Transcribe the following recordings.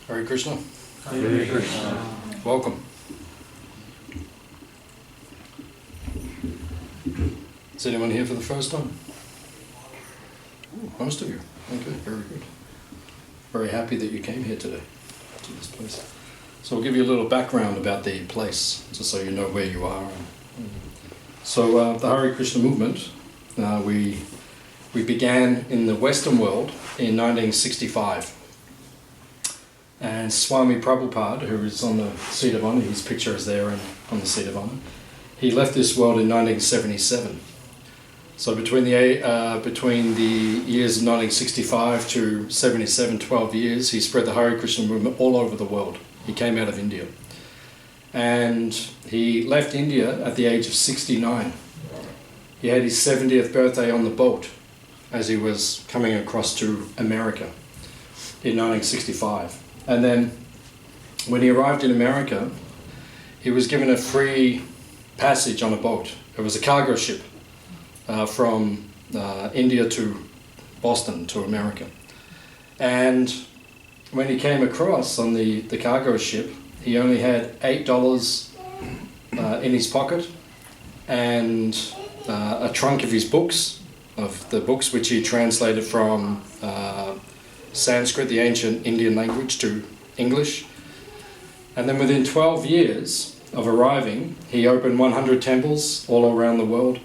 Hare Krishna. Hare Krishna. Welcome. Is anyone here for the first time? Ooh, most of you. Okay, very good. Very happy that you came here today to this place. So I'll give you a little background about the place, just so you know where you are. So the Hare Krishna movement, we began in the Western world in 1965. And Swami Prabhupada, who is on the seat of honour, his picture is there and on the seat of honour, he left this world in 1977. So between the years of 1965 to 77, 12 years, he spread the Hare Krishna movement all over the world. He came out of India. And he left India at the age of 69. He had his 70th birthday on the boat as he was coming across to America in 1965. And then when he arrived in America, he was given a free passage on a boat. It was a cargo ship from India to Boston to America. And when he came across on the cargo ship, he only had $8 in his pocket and a trunk of his books, which he translated from Sanskrit, the ancient Indian language, to English. And then within 12 years of arriving, he opened 100 temples all around the world,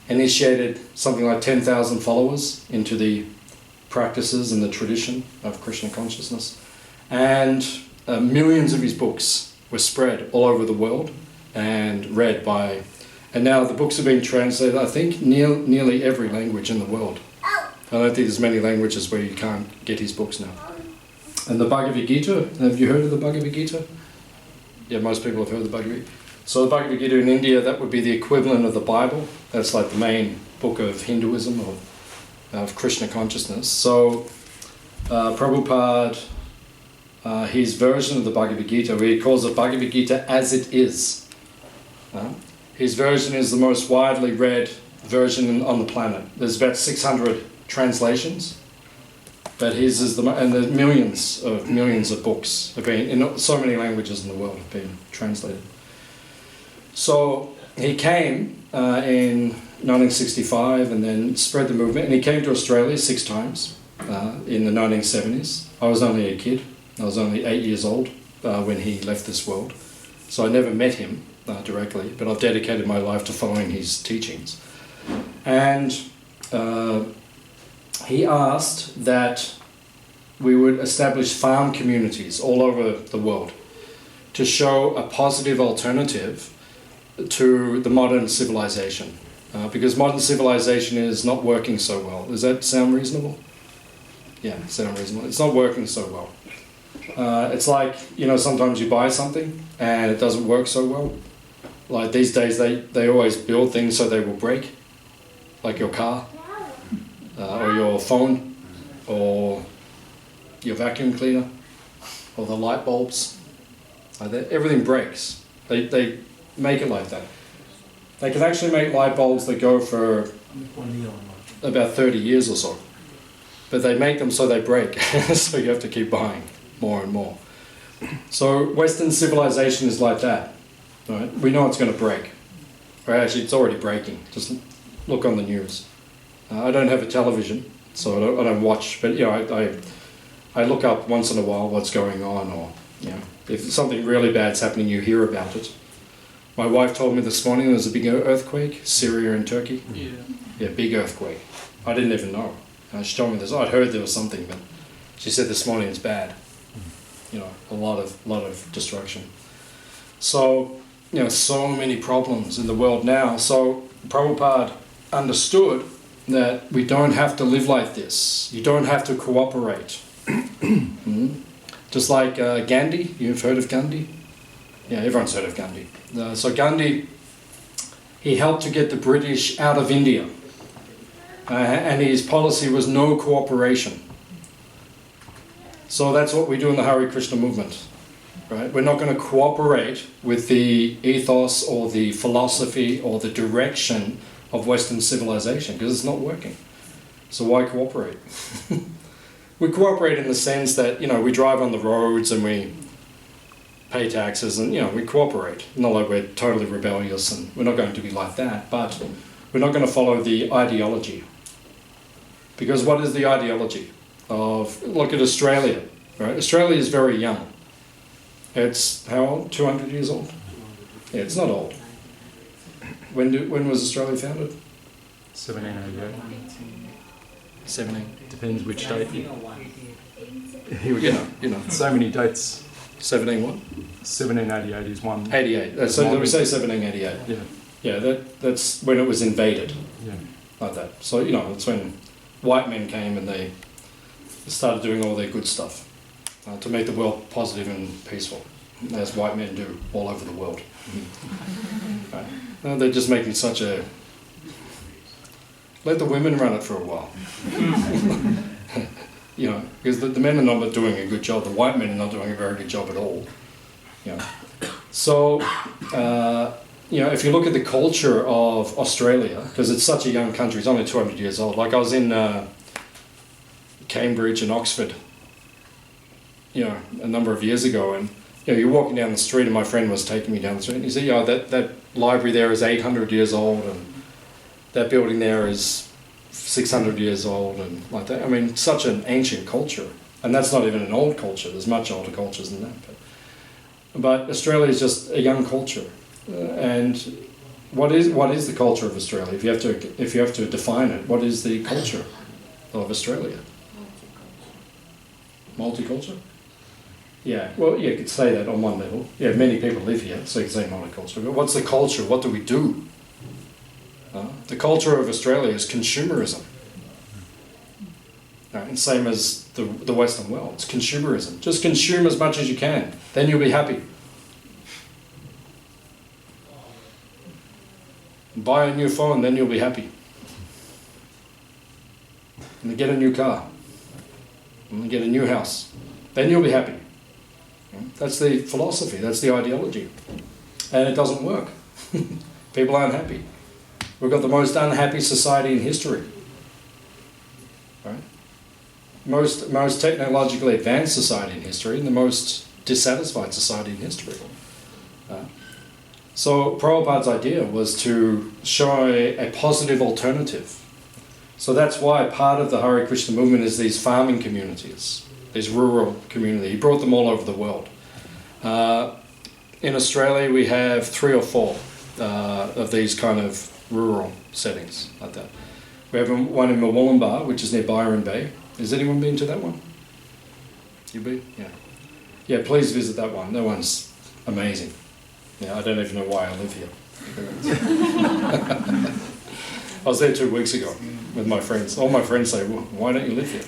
initiated something like 10,000 followers into the practices and the tradition of Krishna consciousness. And millions of his books were spread all over the world and read by, and now the books have been translated, I think, nearly every language in the world. I don't think there's many languages where you can't get his books now. And the Bhagavad Gita, have you heard of the Bhagavad Gita? Yeah, most people have heard of the Bhagavad Gita. So the Bhagavad Gita in India, that would be the equivalent of the Bible. That's like the main book of Hinduism or of Krishna consciousness. So Prabhupada, his version of the Bhagavad Gita, he calls it Bhagavad Gita as it is. His version is the most widely read version on the planet. There's about 600 translations, but his is and there's millions of books have been in so many languages in the world have been translated. So he came in 1965 and then spread the movement, and he came to Australia 6 times in the 1970s. I was only a kid. I was only 8 years old when he left this world, so I never met him directly, but I've dedicated my life to following his teachings. And he asked that we would establish farm communities all over the world to show a positive alternative to the modern civilization. Because modern civilization is not working so well. Does that sound reasonable? Yeah, sound reasonable. It's not working so well. It's like, sometimes you buy something and it doesn't work so well. Like these days they always build things so they will break. Like your car, or your phone, or your vacuum cleaner, or the light bulbs. Everything breaks. They make it like that. They can actually make light bulbs that go for about 30 years or so. But they make them so they break, so you have to keep buying more and more. So Western civilization is like that. Right? We know it's going to break. Or actually, it's already breaking. Just look on the news. I don't have a television, so I don't watch, but I look up once in a while what's going on, or if something really bad's happening, you hear about it. My wife told me this morning there was a big earthquake, Syria and Turkey. Yeah, big earthquake. I didn't even know. She told me this. I'd heard there was something, but she said this morning it's bad. A lot of destruction. So so many problems in the world now. So Prabhupada understood that we don't have to live like this. You don't have to cooperate. Just like Gandhi, you've heard of Gandhi? Yeah, everyone's heard of Gandhi. So Gandhi, he helped to get the British out of India. And his policy was no cooperation. So that's what we do in the Hare Krishna movement. Right? We're not going to cooperate with the ethos or the philosophy or the direction of Western civilization because it's not working. So why cooperate? we cooperate in the sense that, we drive on the roads and we pay taxes and, we cooperate. Not like we're totally rebellious, and we're not going to be like that, but we're not going to follow the ideology. Because what is the ideology of, look at Australia, right? Australia is very young. It's, how old? 200 years old? Yeah, it's not old. When was Australia founded? 1788. 17. Depends which date. Here we go. So many dates. 17 what? 1788 is one. 88. So we say 1788. Yeah. Yeah, that's when it was invaded. Yeah. Like that. So, it's when white men came and they started doing all their good stuff to make the world positive and peaceful, as white men do all over the world. Right. They're just making such a... Let the women run it for a while. Because the men are not doing a good job. The white men are not doing a very good job at all. So, if you look at the culture of Australia, because it's such a young country, it's only 200 years old. Like I was in Cambridge and Oxford, a number of years ago, and you're walking down the street, and my friend was taking me down the street, and he said, that library there is 800 years old, and that building there is 600 years old, and like that. I mean, such an ancient culture, and that's not even an old culture. There's much older cultures than that. But Australia is just a young culture, and what is the culture of Australia? If you have to define it, what is the culture of Australia? Multicultural. Yeah, well, you could say that on one level. Yeah, many people live here, so you can say multicultural. But what's the culture? What do we do? The culture of Australia is consumerism. And same as the Western world. It's consumerism. Just consume as much as you can. Then you'll be happy. Buy a new phone, then you'll be happy. And get a new car. And get a new house. Then you'll be happy. That's the philosophy. That's the ideology. And it doesn't work. People aren't happy. We've got the most unhappy society in history. Right? Most technologically advanced society in history, and the most dissatisfied society in history. So Prabhupada's idea was to show a positive alternative. So that's why part of the Hare Krishna movement is these farming communities, these rural communities. He brought them all over the world. In Australia we have 3 or 4 of these kind of rural settings like that. We have one in Melbourne, which is near Byron Bay. Has anyone been to that one? You been? Yeah. Yeah, please visit that one. That one's amazing. Yeah, I don't even know why I live here. I was there 2 weeks ago with my friends. All my friends say, well, why don't you live here?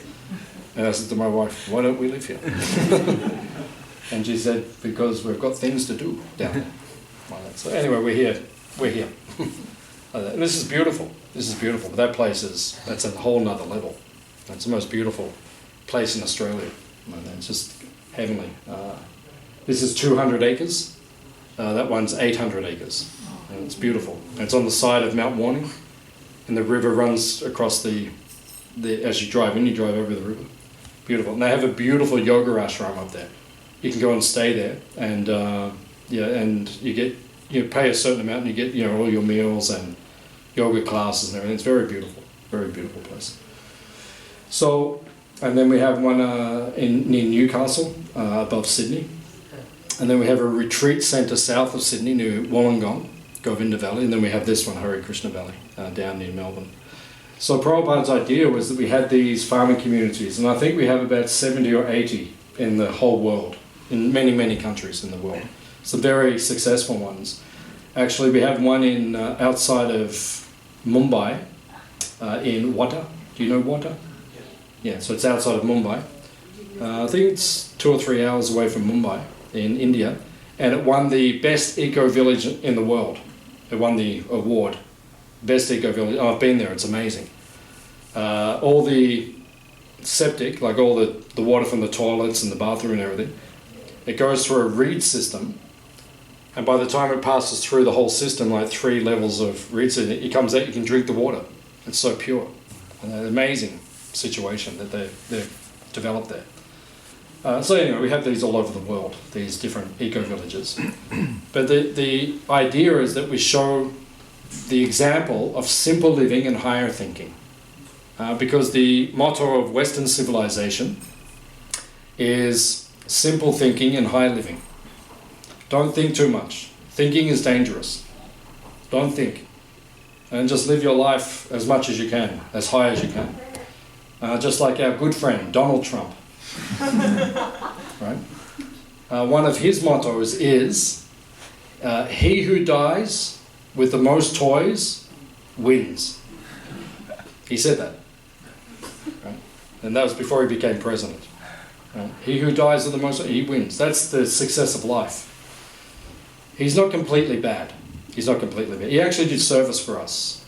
And I said to my wife, why don't we live here? And she said, because we've got things to do down there. Like that. So anyway, we're here. We're here. And this is beautiful. This is beautiful. That place that's a whole nother level. It's the most beautiful place in Australia. It's just heavenly. This is 200 acres. That one's 800 acres. And it's beautiful. And it's on the side of Mount Warning. And the river runs across as you drive in, you drive over the river. Beautiful. And they have a beautiful yoga ashram up there. You can go and stay there. And and you pay a certain amount and you get all your meals and yoga classes and everything. It's very beautiful place. So, and then we have one near Newcastle, above Sydney. And then we have a retreat centre south of Sydney near Wollongong, Govinda Valley. And then we have this one, Hare Krishna Valley, down near Melbourne. So Prabhupada's idea was that we had these farming communities, and I think we have about 70 or 80 in the whole world, in many, many countries in the world. Some very successful ones. Actually, we have one in outside of Mumbai, in Wata. Do you know Wata? Yeah, so it's outside of Mumbai. I think it's 2 or 3 hours away from Mumbai in India, and it won the best eco-village in the world. It won the award, best eco-village. Oh, I've been there, it's amazing. All the septic, like all the water from the toilets and the bathroom and everything, it goes through a reed system, and by the time it passes through the whole system, like 3 levels of reed system, it comes out, you can drink the water. It's so pure. And an amazing situation that they're developed there. So anyway, we have these all over the world, these different eco-villages. But the idea is that we show the example of simple living and higher thinking. Because the motto of Western civilization is simple thinking and high living. Don't think too much. Thinking is dangerous. Don't think. And just live your life as much as you can, as high as you can. Just like our good friend, Donald Trump. Right? One of his mottos is, he who dies with the most toys wins. He said that. Right? And that was before he became president. Right? He who dies with the most, he wins. That's the success of life. He's not completely bad. He's not completely bad. He actually did service for us.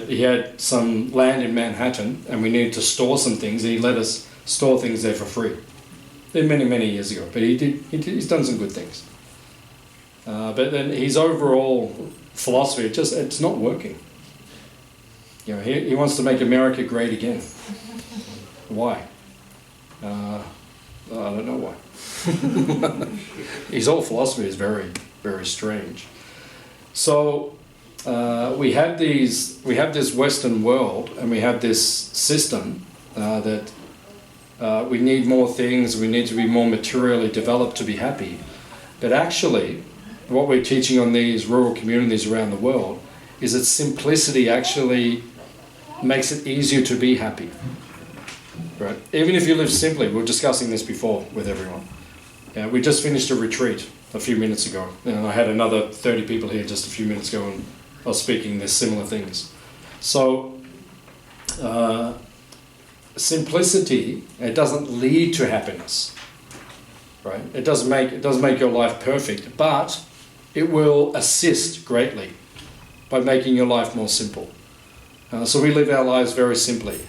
He had some land in Manhattan and we needed to store some things, and he let us store things there for free. Many, many years ago. But he's done some good things. But then his overall philosophy, it's not working. You know, he wants to make America great again. Why? I don't know why. His whole philosophy is very, very strange. So we have this Western world, and we have this system that we need more things, we need to be more materially developed to be happy. But actually, what we're teaching on these rural communities around the world is that simplicity actually makes it easier to be happy. Right? Even if you live simply, we were discussing this before with everyone. We just finished a retreat a few minutes ago, and I had another 30 people here just a few minutes ago, and I was speaking these similar things. So, simplicity, it doesn't lead to happiness, right? It doesn't make your life perfect, but it will assist greatly by making your life more simple. So we live our lives very simply,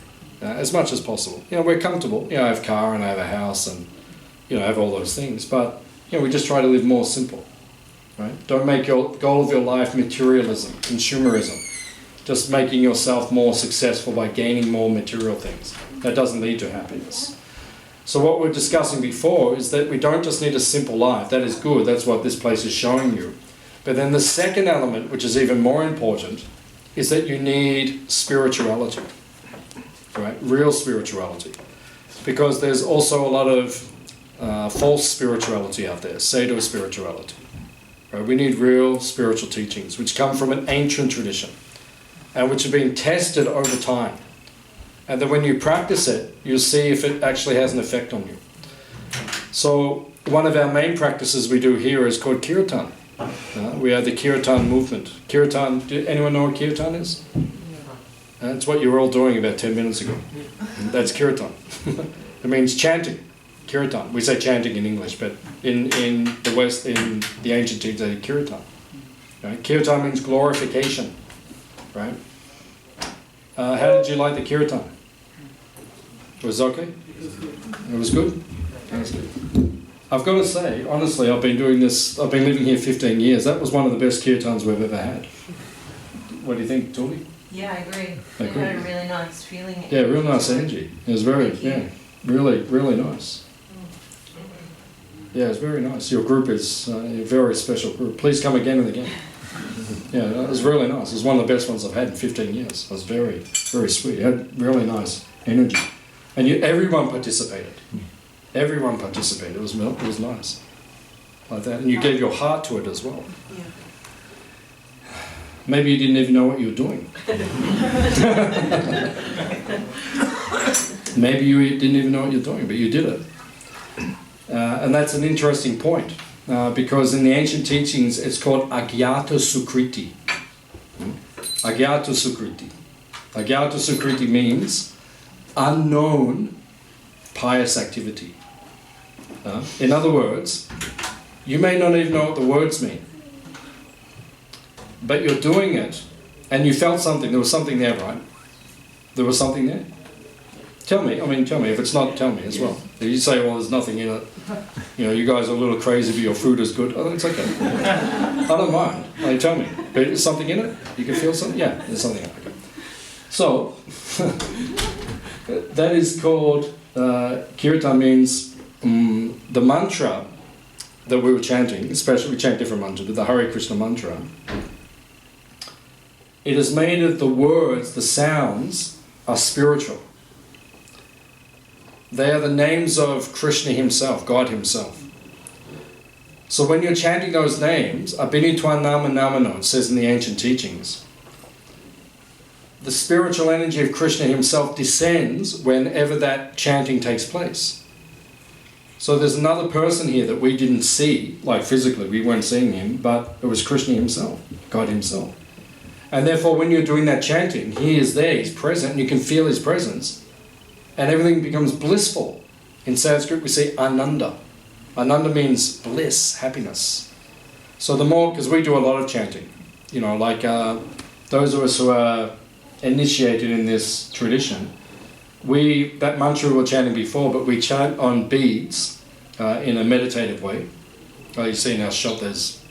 as much as possible. You know, we're comfortable. You know, I have a car and I have a house and, you know, I have all those things. But, you know, we just try to live more simple, right? Don't make your goal of your life materialism, consumerism. Just making yourself more successful by gaining more material things. That doesn't lead to happiness. So what we're discussing before is that we don't just need a simple life. That is good. That's what this place is showing you. But then the second element, which is even more important, is that you need spirituality, right? Real spirituality. Because there's also a lot of false spirituality out there, pseudo-spirituality. Right? We need real spiritual teachings, which come from an ancient tradition, and which are being tested over time. And then when you practice it, you'll see if it actually has an effect on you. So one of our main practices we do here is called kirtan. We are the kirtan movement. Kirtan, anyone know what kirtan is? That's what you were all doing about 10 minutes ago. That's kirtan. It means chanting. Kirtan. We say chanting in English, but in the West, in the ancient teachings, they say kirtan. Right? Kirtan means glorification. Right? How did you like the kirtan? Was it okay? It was good? That's good. I've got to say, honestly, I've been living here 15 years. That was one of the best kirtans we've ever had. What do you think, Tuli? Yeah, I agree. It had a really nice feeling. Yeah, real nice energy. It was really, really nice. Yeah, it's very nice. Your group is a very special group. Please come again and again. Yeah, it was really nice. It was one of the best ones I've had in 15 years. It was very, very sweet. It had really nice energy. And everyone participated. Everyone participated. It was nice. Like that. And you gave your heart to it as well. Yeah. Maybe you didn't even know what you were doing. Maybe you didn't even know what you're doing, but you did it. And that's an interesting point. Because in the ancient teachings, it's called Agyata Sukriti. Agyata Sukriti. Agyata Sukriti means unknown pious activity. In other words, you may not even know what the words mean, but you're doing it, and you felt something. There was something there, right? There was something there? Tell me. If it's not, tell me as well. If you say, well, there's nothing in it, you know, you guys are a little crazy, but your food is good. Oh, it's okay. I don't mind. Like, tell me. But is something in it? You can feel something? Yeah, there's something in it. Okay. So, that is called Kirtan means the mantra that we were chanting, especially we chant different mantras, but the Hare Krishna mantra, it is made of the words, the sounds are spiritual. They are the names of Krishna himself, God himself. So when you're chanting those names, Abhinitwa Nama Namano, it says in the ancient teachings, the spiritual energy of Krishna himself descends whenever that chanting takes place. So there's another person here that we didn't see, like physically, we weren't seeing him, but it was Krishna himself, God himself. And therefore when you're doing that chanting, he is there, he's present, and you can feel his presence, and everything becomes blissful. In Sanskrit we say Ananda. Ananda means bliss, happiness. So the more, because we do a lot of chanting, you know, like those of us who are initiated in this tradition, that mantra we were chanting before, but we chant on beads in a meditative way. You see in our shop there's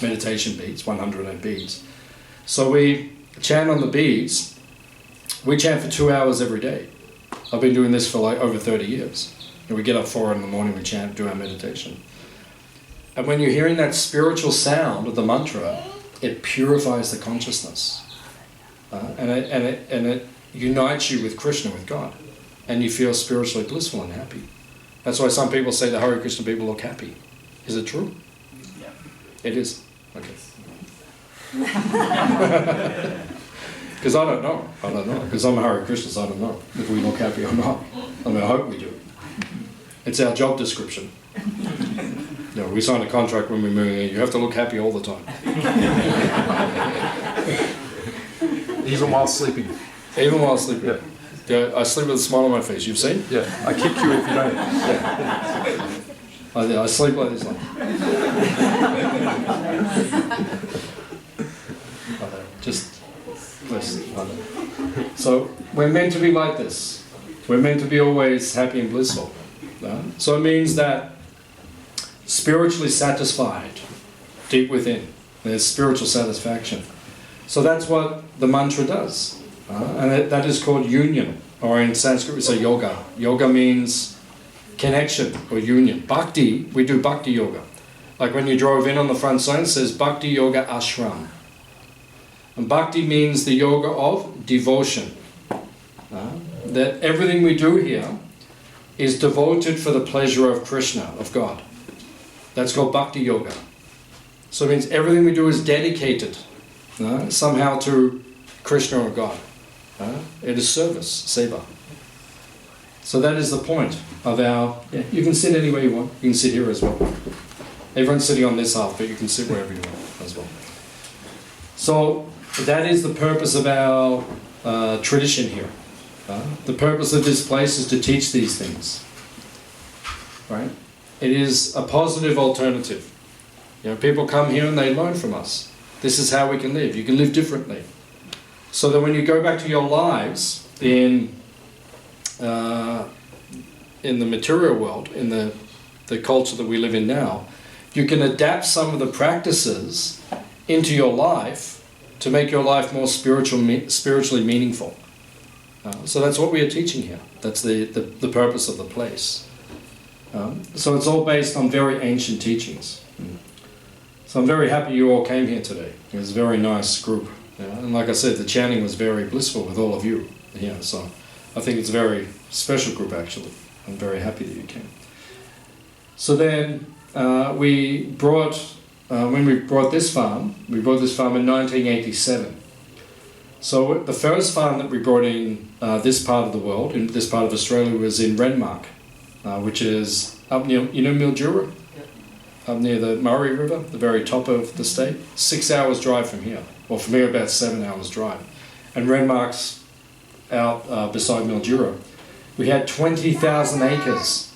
meditation beads, 108 beads. So we chant on the beads, we chant for 2 hours every day. I've been doing this for like over 30 years. And we get up 4 in the morning, we chant, do our meditation. And when you're hearing that spiritual sound of the mantra, it purifies the consciousness. And it unites you with Krishna, with God. And you feel spiritually blissful and happy. That's why some people say the Hare Krishna people look happy. Is it true? Yeah. It is? Okay. Because I don't know. Because I'm a Hare Krishna, so I don't know if we look happy or not. I mean, I hope we do. It's our job description. You know, we sign a contract when we're moving in. You have to look happy all the time. Even while sleeping. Even while sleeping. Yeah. Yeah, I sleep with a smile on my face. You've seen? Yeah. I kick you if you don't. Yeah. I sleep like this. Like. Just listen. So we're meant to be like this. We're meant to be always happy and blissful. So it means that spiritually satisfied deep within. There's spiritual satisfaction. So that's what the mantra does. And that is called union. Or in Sanskrit we say yoga. Yoga means connection or union. Bhakti, we do bhakti yoga. Like when you drove in on the front sign, it says Bhakti Yoga Ashram. And bhakti means the yoga of devotion. That everything we do here is devoted for the pleasure of Krishna, of God. That's called bhakti yoga. So it means everything we do is dedicated somehow to Krishna or God. It is service, seva. So that is the point of our... Yeah, you can sit anywhere you want. You can sit here as well. Everyone's sitting on this half, but you can sit wherever you want as well. So that is the purpose of our tradition here. The purpose of this place is to teach these things. Right? It is a positive alternative. You know, people come here and they learn from us. This is how we can live. You can live differently. So that when you go back to your lives in the material world, in the culture that we live in now, you can adapt some of the practices into your life to make your life more spiritually meaningful. So that's what we are teaching here. That's the purpose of the place. So it's all based on very ancient teachings. So I'm very happy you all came here today. It was a very nice group. And like I said, the chanting was very blissful with all of you here. So I think it's a very special group actually. I'm very happy that you came. So then we brought, when we brought this farm in 1987. So the first farm that we brought in this part of the world, in this part of Australia, was in Renmark, which is up near, you know Mildura? Up near the Murray River, the very top of the state. 6 hours drive from here. Well, from here about 7 hours drive. And Renmark's out beside Mildura. We had 20,000 acres.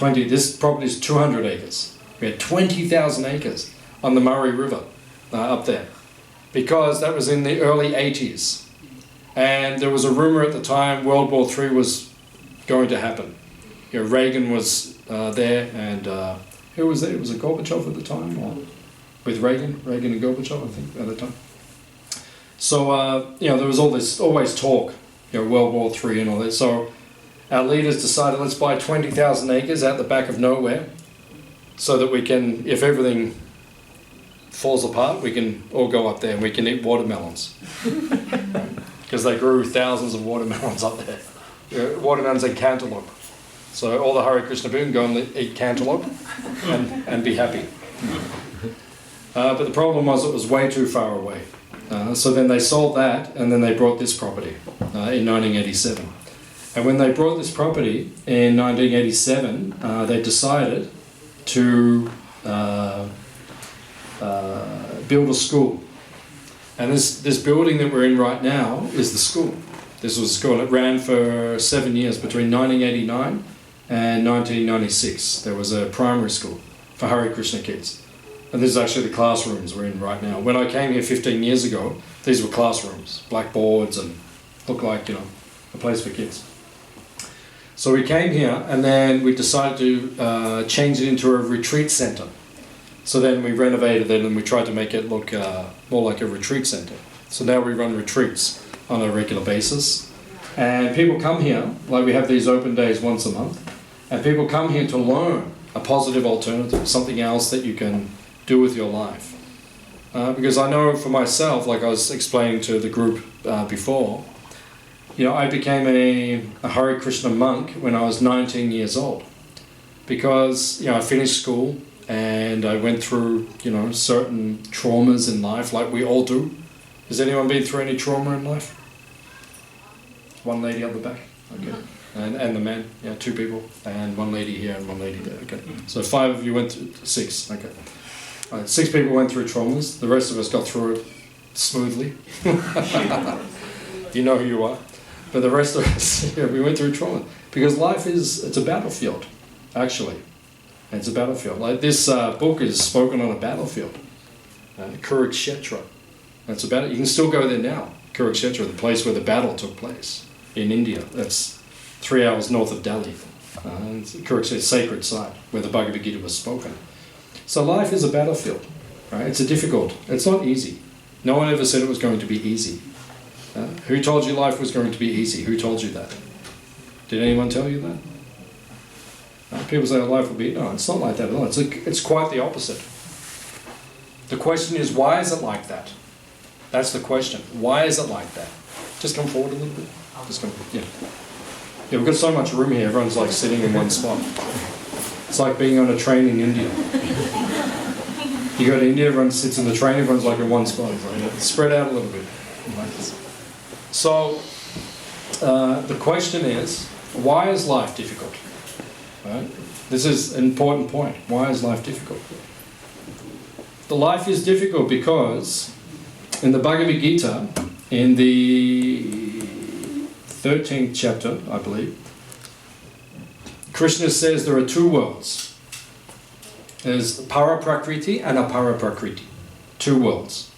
This property is 200 acres. We had 20,000 acres on the Murray River up there. Because that was in the early 80s. And there was a rumor at the time World War III was going to happen. You know, Reagan was there, and who was there? Was it Gorbachev at the time? Or with Reagan and Gorbachev, I think, at the time. So, you know, there was always talk, you know, World War III and all that. So our leaders decided, let's buy 20,000 acres out the back of nowhere so that we can, if everything falls apart, we can all go up there and we can eat watermelons. Because they grew thousands of watermelons up there. Watermelons and cantaloupe. So all the Hare Krishna people can go and eat cantaloupe and be happy. But the problem was it was way too far away. So then they sold that and then they brought this property in 1987. And when they brought this property in 1987, they decided to build a school. And this building that we're in right now is the school. This was a school. It ran for 7 years, between 1989 and 1996. There was a primary school for Hare Krishna kids. And this is actually the classrooms we're in right now. When I came here 15 years ago, these were classrooms, blackboards, and looked like, a place for kids. So we came here and then we decided to change it into a retreat center. So then we renovated it and we tried to make it look more like a retreat center. So now we run retreats on a regular basis. And people come here, like we have these open days once a month, and people come here to learn a positive alternative, something else that you can do with your life. Because I know for myself, like I was explaining to the group before, I became a Hare Krishna monk when I was 19 years old. Because, I finished school and I went through, certain traumas in life, like we all do. Has anyone been through any trauma in life? One lady up the back, okay. And the man, 2 people, and one lady here and one lady there, okay. So 5 of you went through, 6, okay. All right, 6 people went through traumas, the rest of us got through it smoothly. You know who you are. But the rest of us, we went through trauma. Because life it's a battlefield, actually. It's a battlefield. Like this book is spoken on a battlefield, Kurukshetra. That's about it. You can still go there now, Kurukshetra, the place where the battle took place in India. That's 3 hours north of Delhi. Kurukshetra, sacred site where the Bhagavad Gita was spoken. So life is a battlefield, right? It's not easy. No one ever said it was going to be easy. Who told you life was going to be easy? Who told you that? Did anyone tell you that? People say life will be... No, it's not like that at all. It's quite the opposite. The question is, why is it like that? That's the question. Why is it like that? Just come forward a little bit. Just come, yeah. Yeah, we've got so much room here. Everyone's like sitting in one spot. It's like being on a train in India. You go to India, everyone sits in the train, everyone's like in one spot. Right? Spread out a little bit. Like this. So, the question is, why is life difficult? Right? This is an important point. Why is life difficult? The life is difficult because in the Bhagavad Gita, in the 13th chapter, I believe, Krishna says there are 2 worlds. There's Para-Prakriti and Apara-Prakriti. 2 worlds.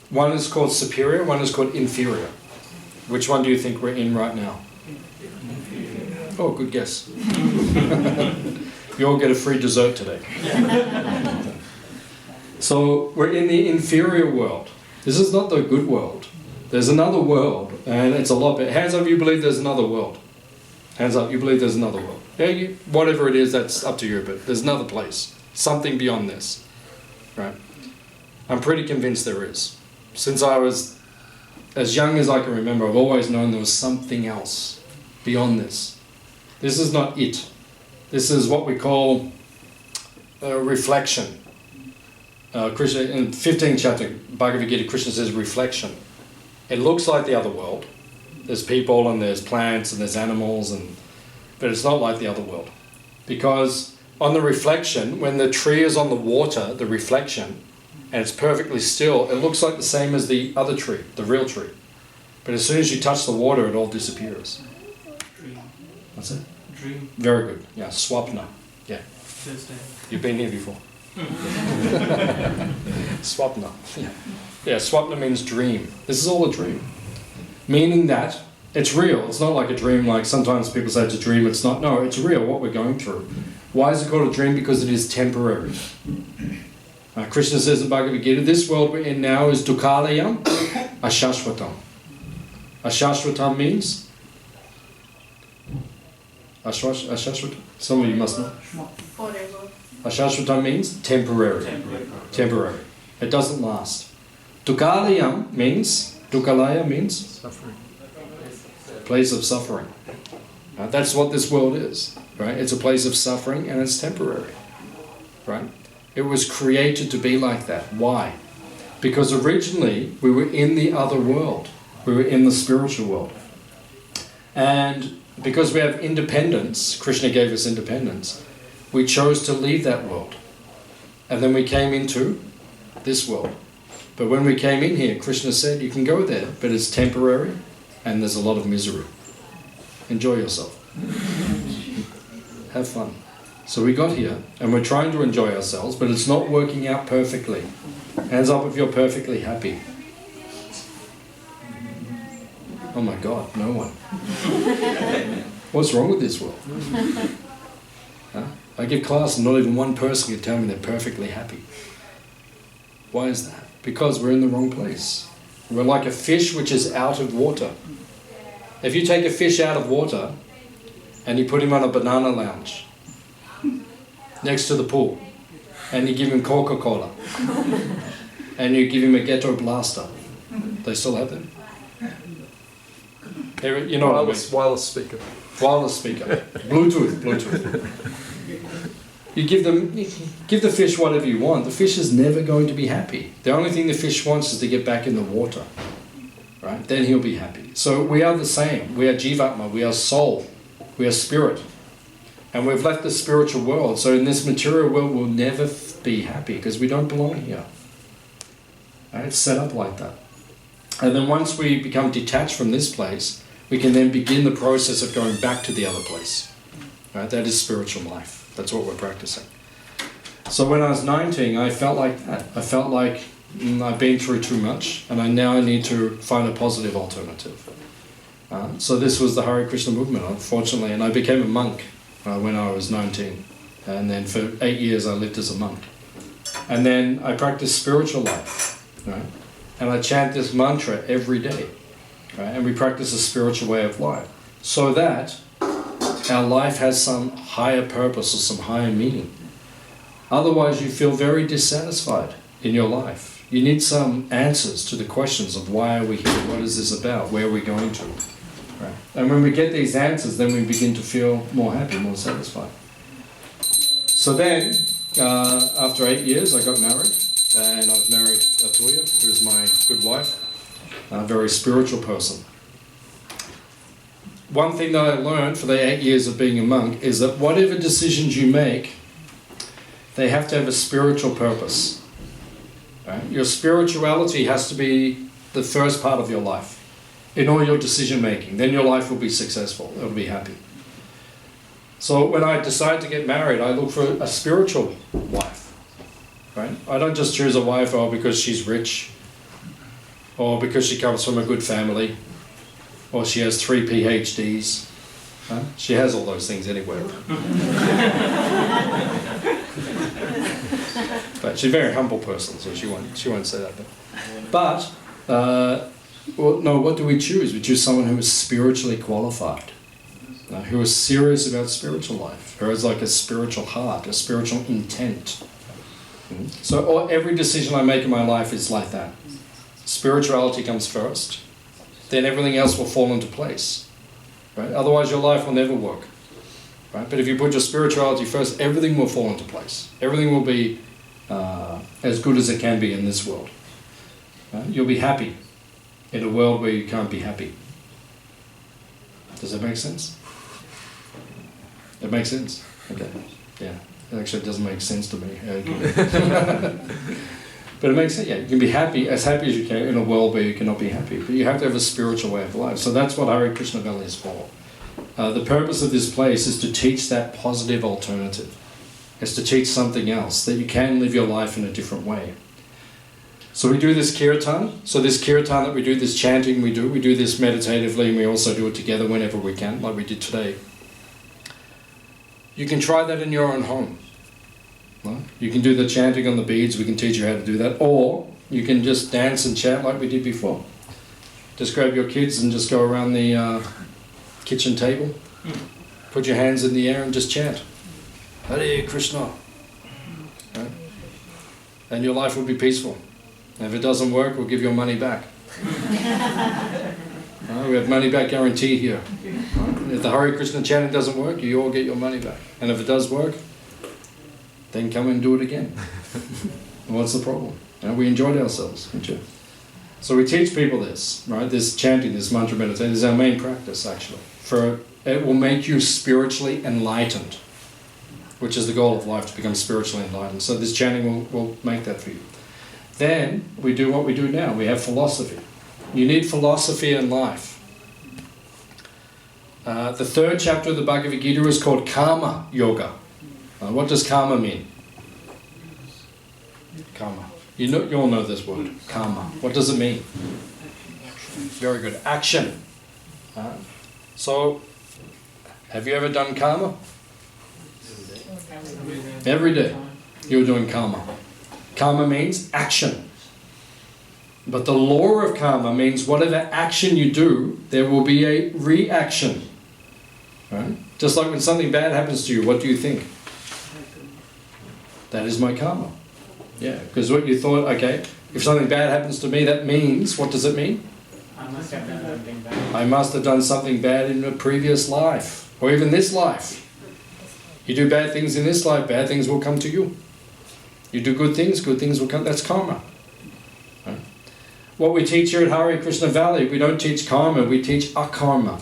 One is called superior, one is called inferior. Which one do you think we're in right now? Oh, good guess. You all get a free dessert today. So we're in the inferior world. This is not the good world. There's another world, and it's a lot better. Hands up, you believe there's another world. Hands up, you believe there's another world. Yeah, whatever it is, that's up to you, but there's another place. Something beyond this. Right? I'm pretty convinced there is. Since I was as young as I can remember, I've always known there was something else beyond this. This is not it. This is what we call reflection. Krishna, in 15th chapter, Bhagavad Gita, Krishna says reflection. It looks like the other world. There's people and there's plants and there's animals, but it's not like the other world. Because on the reflection, when the tree is on the water, the reflection, and it's perfectly still, it looks like the same as the other tree, the real tree. But as soon as you touch the water, it all disappears. Dream. What's it? Dream. Very good. Yeah, swapna. Yeah. You've been here before. Swapna. Yeah, swapna means dream. This is all a dream. Meaning that it's real. It's not like a dream like sometimes people say it's a dream. It's not. No, it's real, what we're going through. Why is it called a dream? Because it is temporary. Krishna says in Bhagavad Gita, this world we're in now is dukkalayam ashashvatam. Ashashvatam means? Ashashvatam? Some of you must know. Forever. Ashashvatam means temporary. Temporary. It doesn't last. Dukalayam means, Dukalaya means Suffering. place of suffering. That's what this world is, right? It's a place of suffering and it's temporary, right? It was created to be like that. Why? Because originally we were in the other world. We were in the spiritual world. And because we have independence, Krishna gave us independence, we chose to leave that world. And then we came into this world. But when we came in here, Krishna said, you can go there, but it's temporary and there's a lot of misery. Enjoy yourself. Have fun. So we got here and we're trying to enjoy ourselves, but it's not working out perfectly. Hands up if you're perfectly happy. Oh my God, no one. What's wrong with this world? Huh? I give class and not even one person can tell me they're perfectly happy. Why is that? Because we're in the wrong place. We're like a fish which is out of water. If you take a fish out of water and you put him on a banana lounge next to the pool and you give him Coca-Cola and you give him a ghetto blaster, they still have them? You know Wireless speaker. Wireless speaker. Bluetooth. You give the fish whatever you want. The fish is never going to be happy. The only thing the fish wants is to get back in the water. Right? Then he'll be happy. So we are the same. We are Jivatma, we are soul, we are spirit. And we've left the spiritual world. So in this material world we'll never be happy because we don't belong here. Right? It's set up like that. And then once we become detached from this place, we can then begin the process of going back to the other place. Right? That is spiritual life. That's what we're practicing. So when I was 19, I felt like that. I felt like I've been through too much and I now need to find a positive alternative. So this was the Hare Krishna movement, unfortunately, and I became a monk when I was 19. And then for 8 years I lived as a monk. And then I practiced spiritual life. Right? And I chant this mantra every day. Right? And we practice a spiritual way of life. So that our life has some higher purpose or some higher meaning. Otherwise you feel very dissatisfied in your life. You need some answers to the questions of why are we here, what is this about, where are we going to. Right? And when we get these answers, then we begin to feel more happy, more satisfied. So then, after 8 years, I got married, and I've married Atuya, who is my good wife, a very spiritual person. One thing that I learned for the 8 years of being a monk is that whatever decisions you make, they have to have a spiritual purpose. Right? Your spirituality has to be the first part of your life in all your decision making. Then your life will be successful, it will be happy. So when I decide to get married, I look for a spiritual wife. Right? I don't just choose a wife because she's rich, or because she comes from a good family, or she has 3 PhDs. Huh? She has all those things anyway. But she's a very humble person, so she won't say that. But what do we choose? We choose someone who is spiritually qualified, who is serious about spiritual life, who has like a spiritual heart, a spiritual intent. So every decision I make in my life is like that. Spirituality comes first, then everything else will fall into place. Right? Otherwise your life will never work. Right? But if you put your spirituality first, everything will fall into place. Everything will be as good as it can be in this world. Right? You'll be happy in a world where you can't be happy. Does that make sense? It makes sense? Okay. Yeah. Actually, it doesn't make sense to me. But it makes sense, yeah. You can be happy as you can in a world where you cannot be happy. But you have to have a spiritual way of life. So that's what Hare Krishna Valley is for. The purpose of this place is to teach that positive alternative. It's to teach something else, that you can live your life in a different way. So we do this kirtan. So this kirtan that we do, this chanting we do this meditatively, and we also do it together whenever we can, like we did today. You can try that in your own home. Right? You can do the chanting on the beads, we can teach you how to do that, or you can just dance and chant like we did before. Just grab your kids and just go around the kitchen table. Put your hands in the air and just chant. Hare Krishna. Right? And your life will be peaceful. And if it doesn't work, we'll give your money back. We have money back guarantee here. If the Hare Krishna chanting doesn't work, you all get your money back. And if it does work, then come and do it again. What's the problem? We enjoyed ourselves, didn't you? So we teach people this, right? This chanting, this mantra meditation is our main practice, actually. It will make you spiritually enlightened, which is the goal of life, to become spiritually enlightened. So this chanting will make that for you. Then we do what we do now. We have philosophy. You need philosophy in life. The third chapter of the Bhagavad Gita is called Karma Yoga. What does karma mean? Karma. You all know this word, karma. What does it mean? Very good. Action. So, have you ever done karma? Every day you're doing karma. Karma means action. But the law of karma means whatever action you do, there will be a reaction. Right? Just like when something bad happens to you, what do you think? That is my karma. Yeah, because what you thought, okay, if something bad happens to me, that means, what does it mean? I must have done something bad. I must have done something bad in a previous life, or even this life. You do bad things in this life, bad things will come to you. You do good things will come. That's karma. Right? What we teach here at Hare Krishna Valley, we don't teach karma, we teach akarma.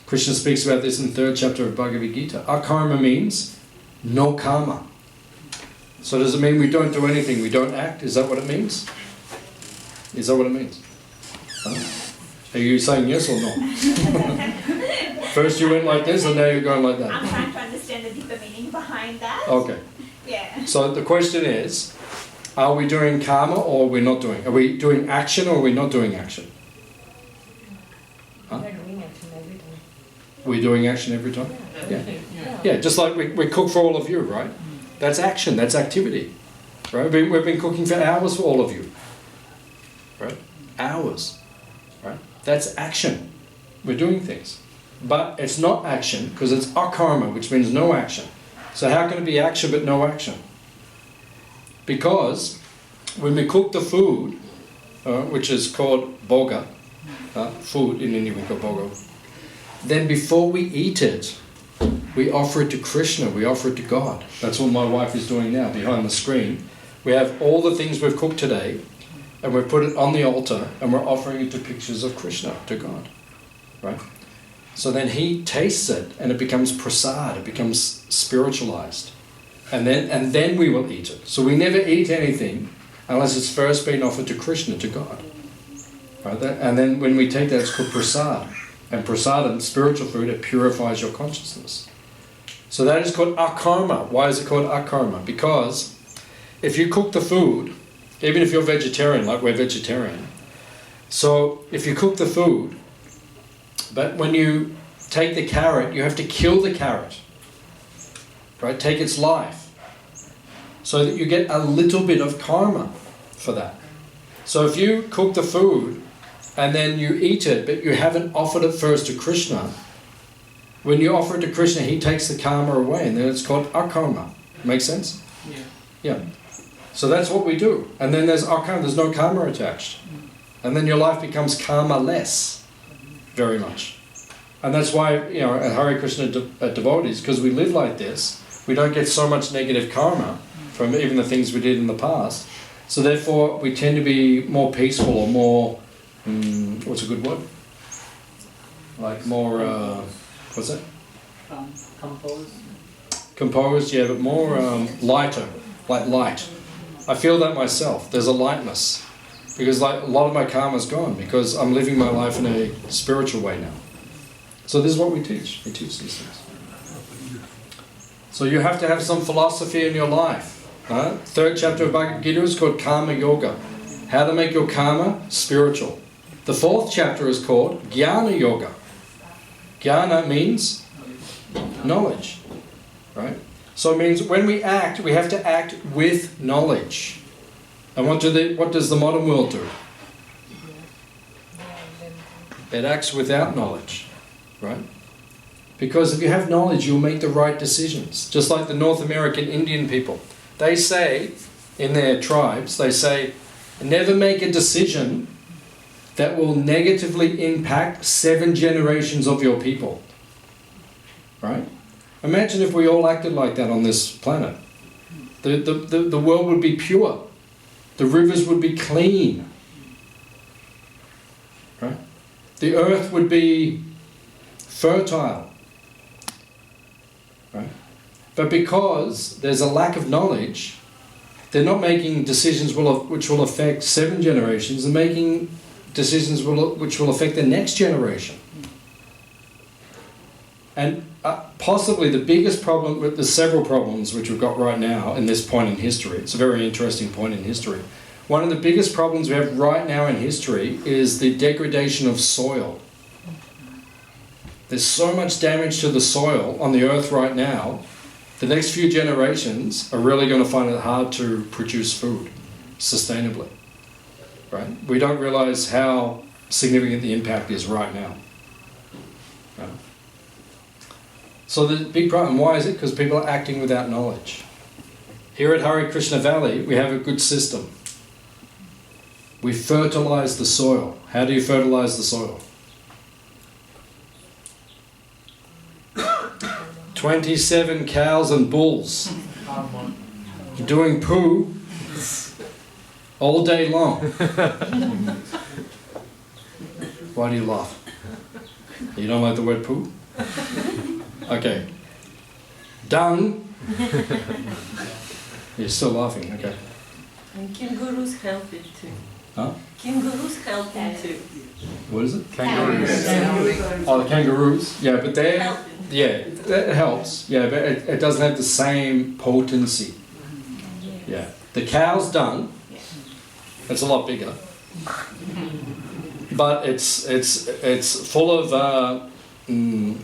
Krishna speaks about this in the 3rd chapter of Bhagavad Gita. Akarma means no karma. So does it mean we don't do anything, we don't act? Is that what it means? Is that what it means? Are you saying yes or no? First you went like this and now you're going like that. I'm trying to understand the deeper meaning behind that. Okay. Yeah. So the question is, are we doing karma or are we not doing? Are we doing action or are we not doing action? Huh? We're doing action every time? Yeah. Yeah, just like we cook for all of you, right? That's action, that's activity. Right? We've been cooking for hours for all of you. Right? Hours. Right? That's action. We're doing things. But it's not action because it's akarma, which means no action. So how can it be action but no action? Because when we cook the food, which is called bhoga, food in India we call bhoga, then before we eat it, we offer it to Krishna, we offer it to God. That's what my wife is doing now, behind the screen. We have all the things we've cooked today, and we've put it on the altar, and we're offering it to pictures of Krishna, to God. Right? So then he tastes it, and it becomes prasad, it becomes spiritualized. And then we will eat it. So we never eat anything unless it's first been offered to Krishna, to God. Right? And then when we take that, it's called prasad. And prasadam, spiritual food, it purifies your consciousness. So that is called akarma. Why is it called akarma? Because if you cook the food, even if you're vegetarian, like we're vegetarian, so if you cook the food, but when you take the carrot, you have to kill the carrot, right? Take its life, so that you get a little bit of karma for that. So if you cook the food, and then you eat it, but you haven't offered it first to Krishna, when you offer it to Krishna, he takes the karma away, and then it's called akarma. Make sense? Yeah. Yeah. So that's what we do. And then there's akarma, there's no karma attached. And then your life becomes karma-less, very much. And that's why, at Hare Krishna devotees, because we live like this, we don't get so much negative karma from even the things we did in the past. So therefore, we tend to be more peaceful or more... what's a good word? Like more, what's that? Composed. Composed, yeah, but more lighter, like light. I feel that myself. There's a lightness. Because like a lot of my karma's gone because I'm living my life in a spiritual way now. So this is what we teach. We teach these things. So you have to have some philosophy in your life. 3rd chapter of Bhagavad Gita is called Karma Yoga. How to make your karma spiritual. The 4th chapter is called Jnana Yoga. Jnana means knowledge, right? So it means when we act, we have to act with knowledge. And what does the modern world do? It acts without knowledge, right? Because if you have knowledge, you'll make the right decisions. Just like the North American Indian people. They say, in their tribes, they say, never make a decision that will negatively impact 7 generations of your people. Right? Imagine if we all acted like that on this planet. The world would be pure. The rivers would be clean. Right? The earth would be fertile. Right? But because there's a lack of knowledge, they're not making decisions which will affect 7 generations, they're making decisions which will affect the next generation. And possibly the biggest problem, there's several problems which we've got right now in this point in history. It's a very interesting point in history. One of the biggest problems we have right now in history is the degradation of soil. There's so much damage to the soil on the earth right now, the next few generations are really going to find it hard to produce food sustainably. Right? We don't realize how significant the impact is right now. Right? So the big problem, why is it? Because people are acting without knowledge. Here at Hare Krishna Valley, we have a good system. We fertilize the soil. How do you fertilize the soil? 27 cows and bulls doing poo all day long. Why do you laugh? You don't like the word poo? Okay. Dung. You're still laughing, okay. And kangaroos help it too. Huh? Kangaroos help it too. What is it? Kangaroos. Oh, the kangaroos. Yeah, but they're... Help it. Yeah, that helps. Yeah, but it doesn't have the same potency. Yeah. The cow's dung, it's a lot bigger. But it's full of... in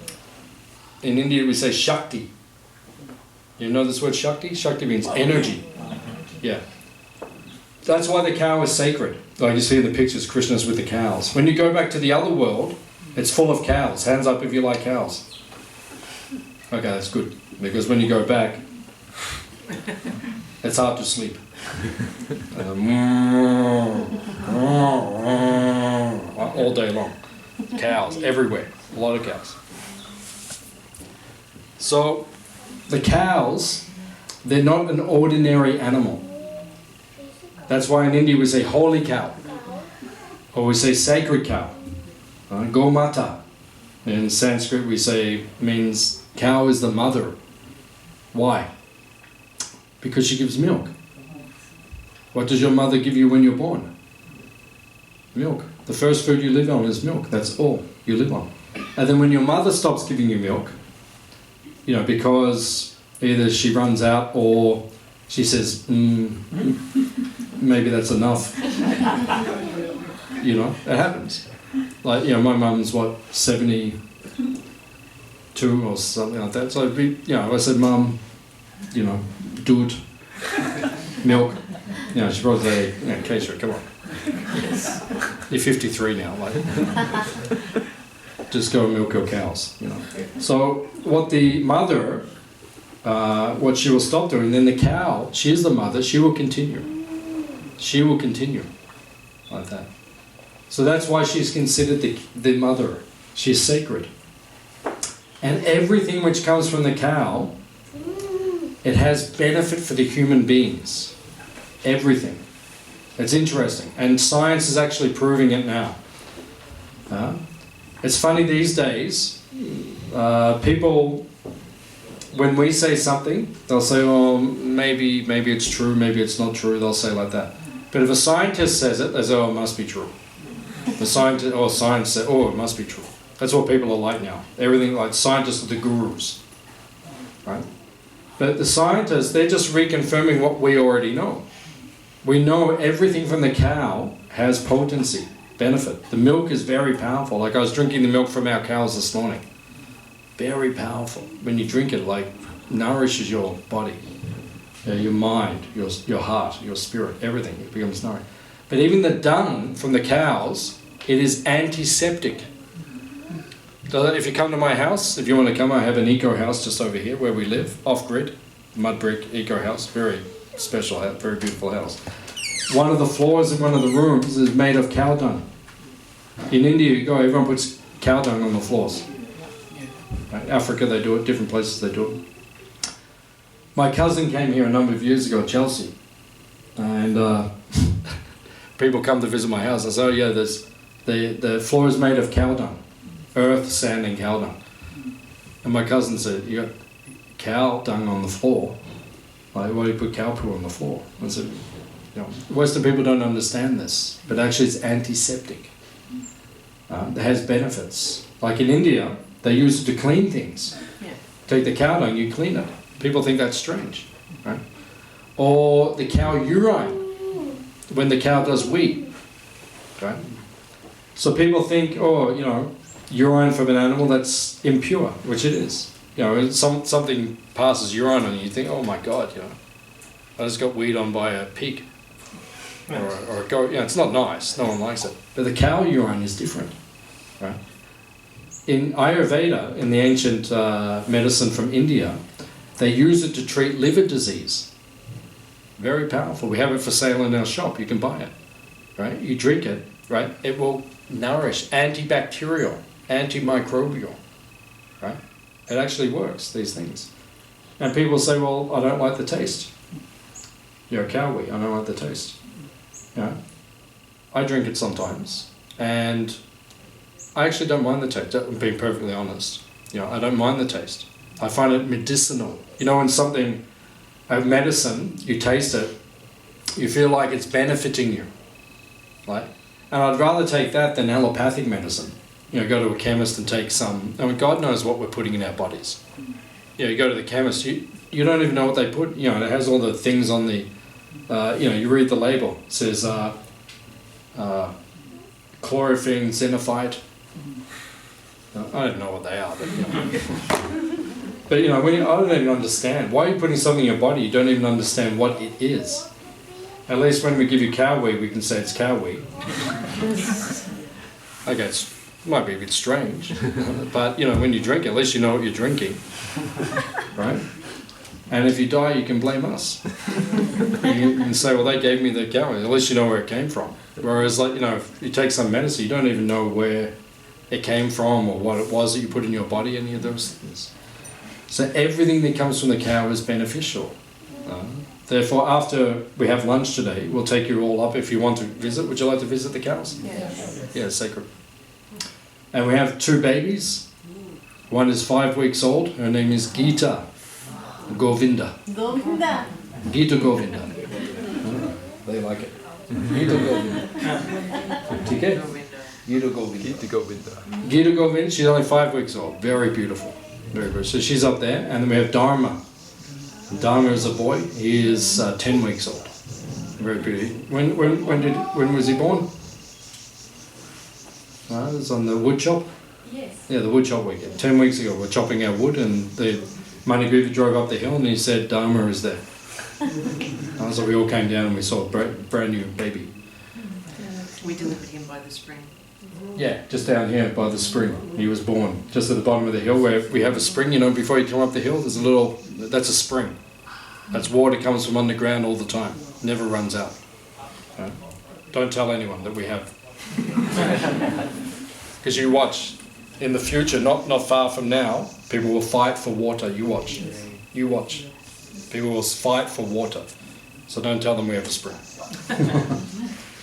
India we say Shakti. You know this word Shakti? Shakti means energy. Yeah. That's why the cow is sacred. Like you see in the pictures, Krishna's with the cows. When you go back to the other world, it's full of cows. Hands up if you like cows. Okay, that's good. Because when you go back, it's hard to sleep. All day long. Cows, everywhere. A lot of cows. So, the cows, they're not an ordinary animal. That's why in India we say holy cow. Or we say sacred cow. Gomata. In Sanskrit we say, means cow is the mother. Why? Because she gives milk. What does your mother give you when you're born? Milk. The first food you live on is milk. That's all you live on. And then when your mother stops giving you milk, you know, because either she runs out or she says, maybe that's enough. You know, it happens. Like, you know, my mum's what, 72 or something like that. So, you know, I said, Mum, you know, do it. Milk. You know, she probably say, you know, Kesava, come on. You're 53 now, like. Just go and milk your cows, you know. So what the mother, what she will stop doing, then the cow, she is the mother, she will continue. She will continue like that. So that's why she's considered the mother. She's sacred. And everything which comes from the cow, it has benefit for the human beings. Everything. It's interesting. And science is actually proving it now. It's funny these days, people, when we say something, they'll say, oh, maybe it's true, maybe it's not true, they'll say like that. But if a scientist says it, they say, oh, it must be true. The scientist, or science says, oh, it must be true. That's what people are like now. Everything, like scientists are the gurus. Right? But the scientists, they're just reconfirming what we already know. We know everything from the cow has potency. Benefit. The milk is very powerful. Like I was drinking the milk from our cows this morning. Very powerful. When you drink it, like nourishes your body, your mind, your heart, your spirit, everything. It becomes nourished. But even the dung from the cows, it is antiseptic. If you come to my house, if you want to come, I have an eco house just over here where we live, off-grid, mud brick eco house, very special house, very beautiful house. One of the floors in one of the rooms is made of cow dung. In India, you go, everyone puts cow dung on the floors. Right? Africa, they do it. Different places, they do it. My cousin came here a number of years ago, Chelsea, and people come to visit my house. I say, oh yeah, the floor is made of cow dung, earth, sand, and cow dung. And my cousin said, you got cow dung on the floor. Like, why do you put cow poo on the floor? I said, you know, Western people don't understand this, but actually it's antiseptic. It has benefits. Like in India, they use it to clean things. Yeah. Take the cow dung, you clean it. People think that's strange, right? Or the cow urine, when the cow does wee, right? So people think, oh, you know, urine from an animal, that's impure, which it is. You know, something passes urine on you, you think, oh my God, you know, I just got weed on by a pig. Or a goat. You know, it's not nice, no one likes it. But the cow urine is different, right? In Ayurveda, in the ancient medicine from India, they use it to treat liver disease. Very powerful. We have it for sale in our shop. You can buy it, right? You drink it, right? It will nourish, antibacterial, antimicrobial, right? It actually works, these things. And people say, well, I don't like the taste. You're a cow wee, I don't like the taste. You know? I drink it sometimes, and I actually don't mind the taste, I'm being perfectly honest. You know, I don't mind the taste. I find it medicinal. You know, when something, a medicine, you taste it, you feel like it's benefiting you, right? And I'd rather take that than allopathic medicine. You know, go to a chemist and take some, I mean, God knows what we're putting in our bodies. You know, you go to the chemist, you don't even know what they put, you know, it has all the things on the, you know, you read the label, it says chlorophene, xenophyte. I don't know what they are, but you know. But you know, I don't even understand. Why are you putting something in your body you don't even understand what it is? At least when we give you cow wee, we can say it's cow wee. Okay, it might be a bit strange, but you know, when you drink it, at least you know what you're drinking, right? And if you die, you can blame us. You can say, well, they gave me the cow wee. At least you know where it came from. Whereas, like, you know, if you take some medicine, you don't even know where it came from or what it was that you put in your body, any of those things. So everything that comes from the cow is beneficial. Therefore, after we have lunch today, we'll take you all up if you want to visit. Would you like to visit the cows? Yes. Yeah, it's sacred. And we have 2 babies. One is 5 weeks old. Her name is Gita Govinda. Govinda. Gita Govinda. They like it. Gita Govinda. Okay? Gita Govinda. Gita Govinda. Gita Govinda, she's only 5 weeks old. Very beautiful. Very good. So she's up there. And then we have Dharma. Dharma is a boy. He is 10 weeks old. Very pretty. When was he born? It was on the wood chop. Yes. Yeah, the wood chop weekend. 10 weeks ago, we're chopping our wood, and the Manigriva drove up the hill, and he said, "Dharma is there." So we all came down and we saw a brand new baby. We delivered him by the spring. Yeah, just down here by the spring. He was born just at the bottom of the hill where we have a spring. You know, before you come up the hill, there's a little. That's a spring. That's water comes from underground all the time. Never runs out. Right? Don't tell anyone that we have. Because you watch, in the future, not far from now, people will fight for water. You watch. You watch. People will fight for water. So don't tell them we have a spring.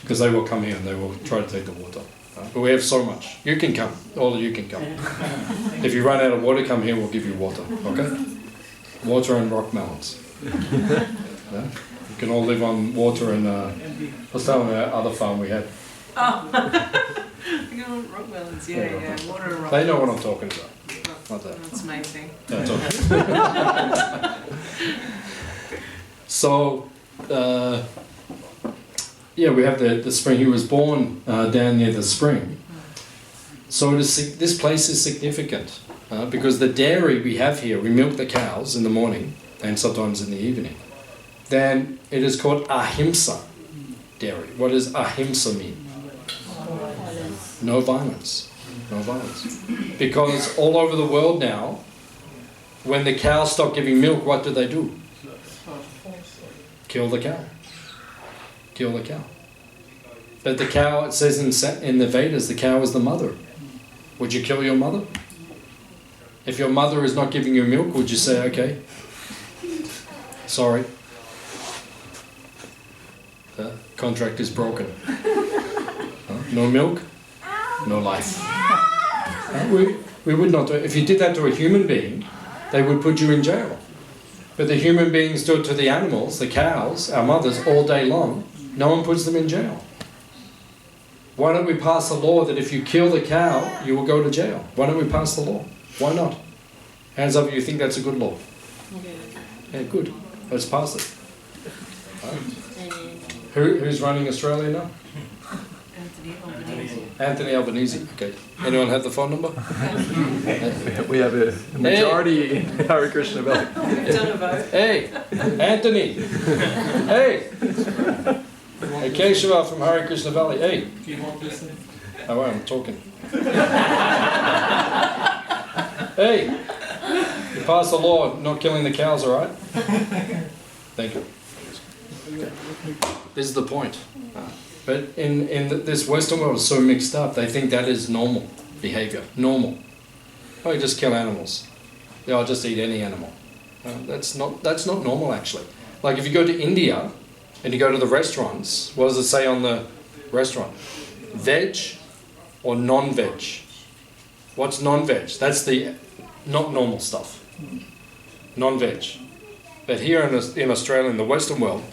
Because they will come here and they will try to take the water. But we have so much. You can come. All of you can come. If you run out of water, come here, we'll give you water. Okay? Water and rock melons. Yeah? You can all live on water and... what's that on the other farm we had? Oh, rock melons, yeah, water and rock melons. They know what I'm talking about. Not that. That's amazing. No, it's okay. So, yeah, we have the spring. He was born down near the spring. So this place is significant because the dairy we have here, we milk the cows in the morning and sometimes in the evening. Then it is called ahimsa dairy. What does ahimsa mean? No violence. No violence. Because all over the world now, when the cows stop giving milk, what do? Kill the cow. Kill the cow. But the cow, it says in the Vedas, the cow is the mother. Would you kill your mother? If your mother is not giving you milk, would you say, okay, sorry, the contract is broken. No milk, no life. We would not do it. If you did that to a human being, they would put you in jail. But the human beings do it to the animals, the cows, our mothers, all day long. No one puts them in jail. Why don't we pass a law that if you kill the cow, you will go to jail? Why don't we pass the law? Why not? Hands up if you think that's a good law. Yeah, good. Let's pass it. Who's running Australia now? Anthony Albanese. Anthony Albanese. Okay. Anyone have the phone number? We have a majority in Hare Krishna Valley. We've done a vote. Hey, Anthony. Hey. Hey, Kesava from Hare Krishna Valley. Hey. Do you want this? Oh, I'm talking. Hey, you passed a law not killing the cows, all right? Thank you. Okay. This is the point. But in this Western world is so mixed up, they think that is normal behavior. Normal. Oh, you just kill animals. Yeah, I'll just eat any animal. That's not normal, actually. Like if you go to India and you go to the restaurants, what does it say on the restaurant? Veg or non-veg? What's non-veg? That's the not normal stuff. Non-veg. But here in Australia, in the Western world,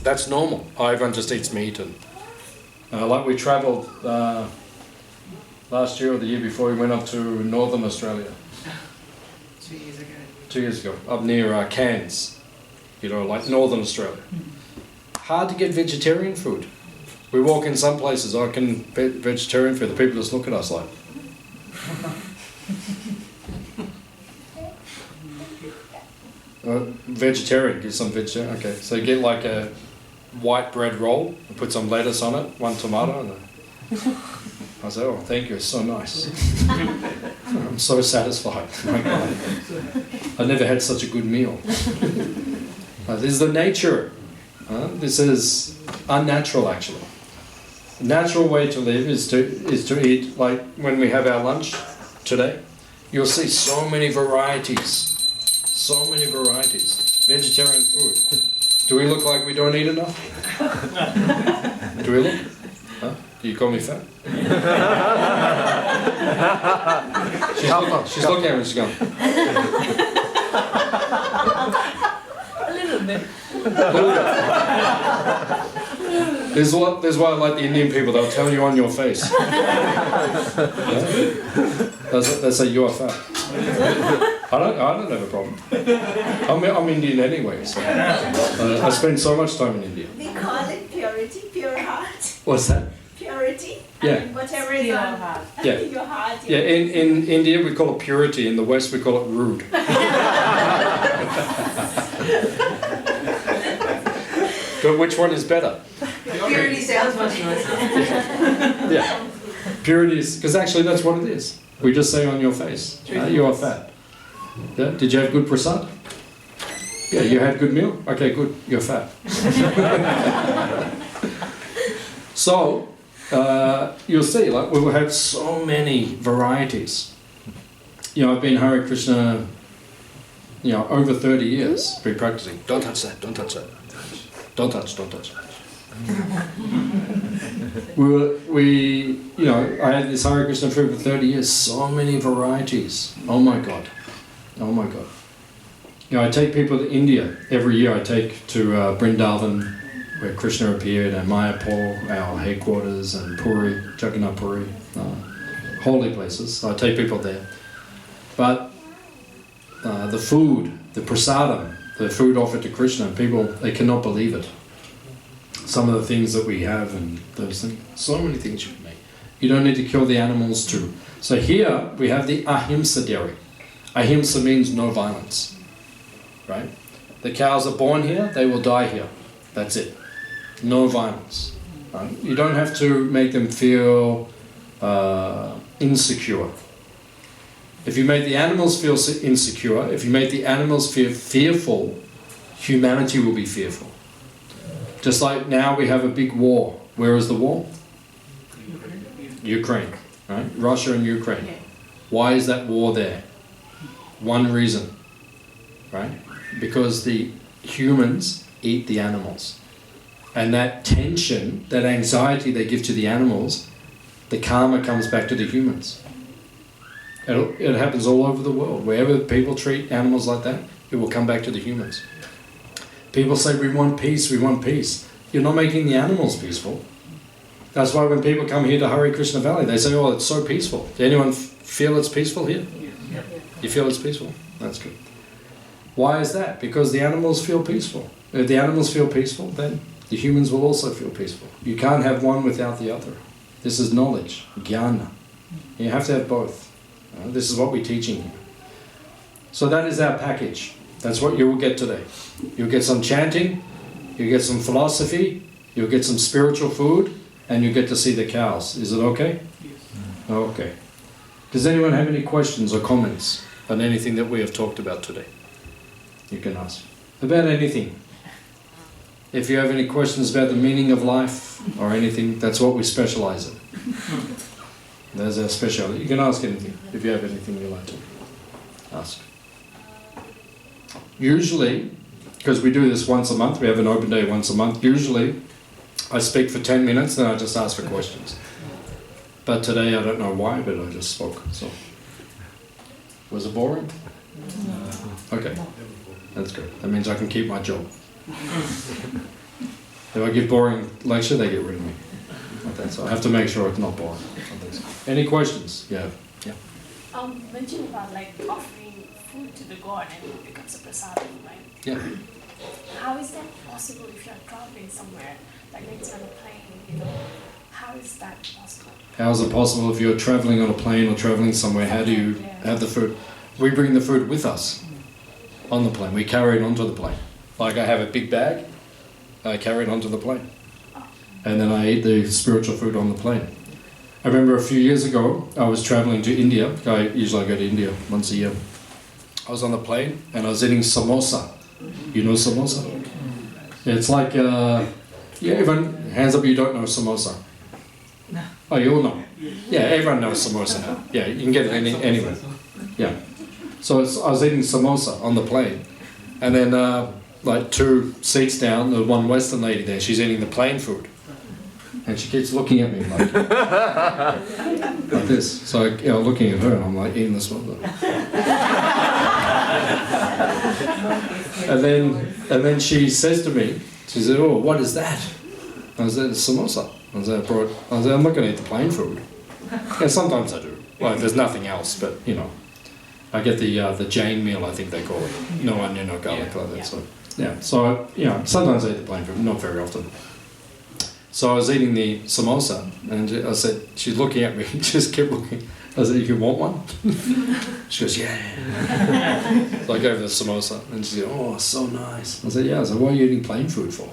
that's normal. Everyone just eats meat. And like we travelled last year or the year before, we went up to Northern Australia. 2 years ago. 2 years ago, up near Cairns, like Northern Australia. Hard to get vegetarian food. We walk in some places, I can vegetarian food, the people just look at us like. Vegetarian, get some vegetarian, okay. So you get like a white bread roll, and put some lettuce on it, 1 tomato, and I say, oh, thank you, it's so nice. I'm so satisfied. My God. I've never had such a good meal. This is the nature. This is unnatural, actually. The natural way to live is to eat, like when we have our lunch today, you'll see so many varieties. So many varieties. Vegetarian food. Do we look like we don't eat enough? Do we look? Huh? Do you call me fat? She's looking at me, she's going. A little bit. This is why I like the Indian people, they'll tell you on your face. They say you are fat. I don't have a problem. I'm Indian anyway, so I spend so much time in India. We call it purity, pure heart. What's that? Purity. Yeah. I mean, whatever is Pure on heart. Yeah. your heart. Yeah, in India we call it purity, in the West we call it rude. But which one is better? Purity sounds much nicer. Yeah. Purity is, because actually that's what it is. We just say on your face, you are fat. Yeah? Did you have good prasad? Yeah, you had good meal? Okay, good, you're fat. So, you'll see, like, we will have so many varieties. I've been Hare Krishna, over 30 years, been practicing. Don't touch that, don't touch that. Don't touch. I had this Hare Krishna food for 30 years, so many varieties. Oh my God. I take people to India every year. I take to Vrindavan, where Krishna appeared, and Mayapur, our headquarters, and Puri, Jagannath Puri, holy places. So I take people there. But the food, the prasadam, the food offered to Krishna, people, they cannot believe it. Some of the things that we have and those things, so many things you can make. You don't need to kill the animals too. So here we have the ahimsa dairy. Ahimsa means no violence, right? The cows are born here, they will die here. That's it. No violence. Right? You don't have to make them feel insecure. If you make the animals feel insecure, if you make the animals feel fearful, humanity will be fearful. Just like now we have a big war. Where is the war? Ukraine, right? Russia and Ukraine. Why is that war there? One reason, right? Because the humans eat the animals. And that tension, that anxiety they give to the animals, the karma comes back to the humans. It happens all over the world. Wherever people treat animals like that, it will come back to the humans. People say, we want peace, we want peace. You're not making the animals peaceful. That's why when people come here to Hare Krishna Valley, they say, oh, it's so peaceful. Does anyone feel it's peaceful here? You feel it's peaceful? That's good. Why is that? Because the animals feel peaceful. If the animals feel peaceful, then the humans will also feel peaceful. You can't have one without the other. This is knowledge, jnana. You have to have both. This is what we're teaching here. So that is our package. That's what you will get today. You'll get some chanting, you'll get some philosophy, you'll get some spiritual food, and you'll get to see the cows. Is it okay? Yes. Okay. Does anyone have any questions or comments on anything that we have talked about today? You can ask. About anything. If you have any questions about the meaning of life or anything, that's what we specialize in. There's our specialty. You can ask anything if you have anything you'd like to ask. Usually, because we do this once a month, we have an open day once a month, usually I speak for 10 minutes, then I just ask for questions. But today, I don't know why, but I just spoke. So, was it boring? Okay, that's good. That means I can keep my job. If I give boring lecture, they get rid of me. So I have to make sure it's not boring. Any questions? Yeah. Mention about like offering food to the god and it becomes a prasadam, right? Yeah. How is that possible if you're traveling somewhere, like it's on a plane, how is that possible? How is it possible if you're traveling on a plane or traveling somewhere? How do you have the food? We bring the food with us on the plane. We carry it onto the plane. Like I have a big bag, I carry it onto the plane. And then I eat the spiritual food on the plane. I remember a few years ago, I was traveling to India. I usually go to India once a year. I was on the plane and I was eating samosa. You know samosa? It's like, everyone, hands up, you don't know samosa. No. Oh, you all know? Yeah, everyone knows samosa now. Yeah, you can get it anywhere. Yeah. So I was eating samosa on the plane. And then, like 2 seats down, there's one Western lady there, she's eating the plane food. And she keeps looking at me like this. So looking at her, and I'm like eating this one. And then she says to me, she said, "Oh, what is that?" I said, "It's samosa." I said, "I'm not going to eat the plain food." Yeah, sometimes I do. Well, there's nothing else, but I get the Jain meal, I think they call it. No onion, no garlic, like that. So sometimes I eat the plain food, not very often. So I was eating the samosa, and I said, she's looking at me, just kept looking. I said, "You want one?" She goes, "Yeah." So I gave her the samosa, and she said, "Oh, so nice." I said, "Yeah." I said, "Why are you eating plain food for?"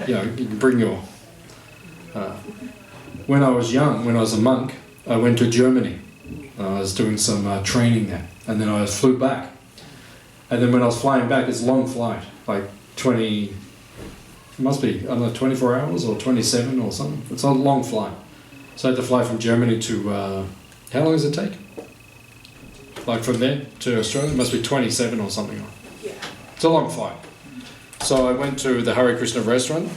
You can bring your... When I was young, when I was a monk, I went to Germany. I was doing some training there, and then I flew back. And then when I was flying back, it's a long flight, like 20... It must be, I don't know, 24 hours or 27 or something. It's a long flight. So I had to fly from Germany to, how long does it take? Like from there to Australia? It must be 27 or something. Yeah. It's a long flight. So I went to the Hare Krishna restaurant